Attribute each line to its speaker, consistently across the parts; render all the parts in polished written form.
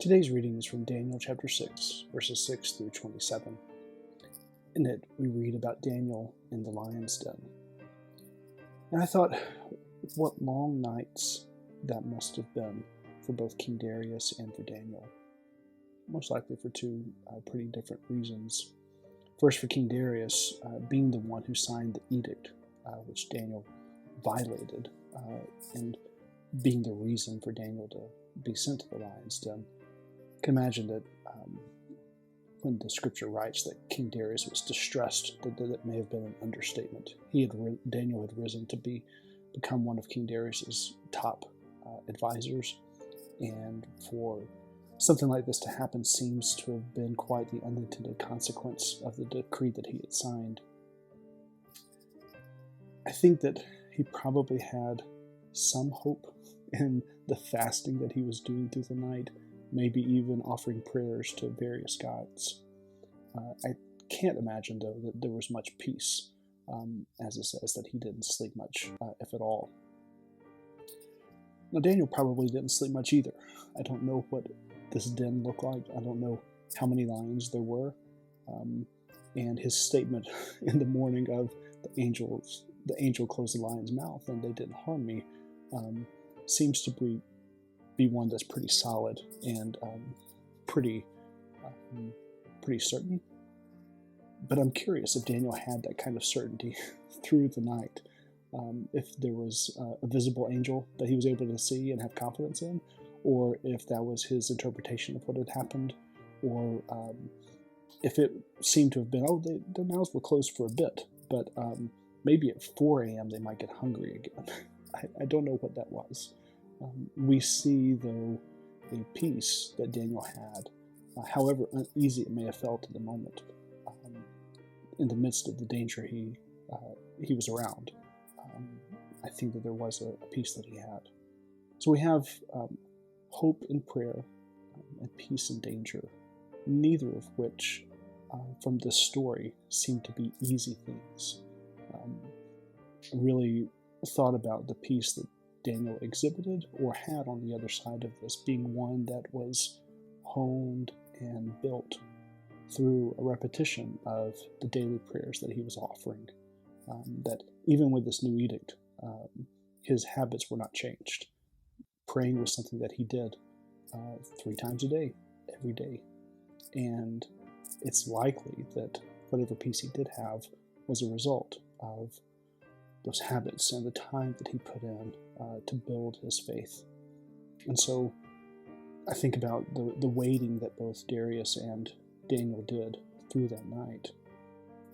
Speaker 1: Today's reading is from Daniel chapter 6, verses 6 through 27. In it, we read about Daniel in the lion's den. And I thought, what long nights that must have been for both King Darius and for Daniel. Most likely for two pretty different reasons. First, for King Darius, being the one who signed the edict, which Daniel violated, and being the reason for Daniel to be sent to the lion's den. You can imagine that when the scripture writes that King Darius was distressed, that may have been an understatement. Daniel had risen to become one of King Darius's top advisors, and for something like this to happen seems to have been quite the unintended consequence of the decree that he had signed. I think that he probably had some hope in the fasting that he was doing through the night, maybe even offering prayers to various gods. I can't imagine, though, that there was much peace, as it says that he didn't sleep much, if at all. Now, Daniel probably didn't sleep much either. I don't know what this den looked like. I don't know how many lions there were. And his statement in the morning of the angel closed the lion's mouth and they didn't harm me, seems to be one that's pretty solid and pretty certain. But I'm curious if Daniel had that kind of certainty through the night. If there was a visible angel that he was able to see and have confidence in, or if that was his interpretation of what had happened, or if it seemed to have been, their mouths were closed for a bit, but maybe at 4 a.m. they might get hungry again. I don't know what that was. We see, though, a peace that Daniel had, however uneasy it may have felt at the moment, in the midst of the danger he was around. I think that there was a peace that he had. So we have hope in prayer and peace in danger, neither of which, from this story, seem to be easy things. Really thought about the peace that Daniel exhibited or had on the other side of this being one that was honed and built through a repetition of the daily prayers that he was offering. That even with this new edict, his habits were not changed. Praying was something that he did 3 times a day, every day. And it's likely that whatever peace he did have was a result of those habits and the time that he put in to build his faith. And so I think about the waiting that both Darius and Daniel did through that night,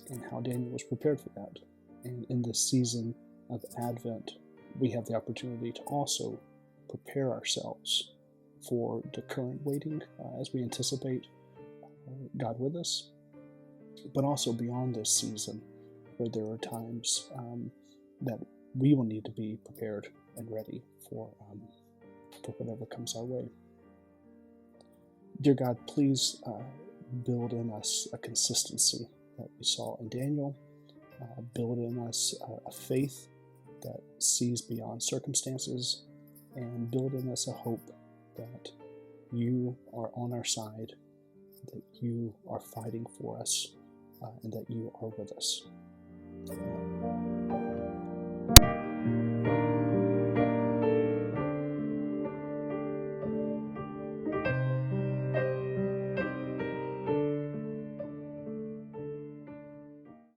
Speaker 1: and how Daniel was prepared for that. And in this season of Advent, we have the opportunity to also prepare ourselves for the current waiting as we anticipate God with us, but also beyond this season, where there are times that we will need to be prepared and ready for whatever comes our way. Dear God, please build in us a consistency that we saw in Daniel. Build in us a faith that sees beyond circumstances, and build in us a hope that you are on our side, that you are fighting for us, and that you are with us.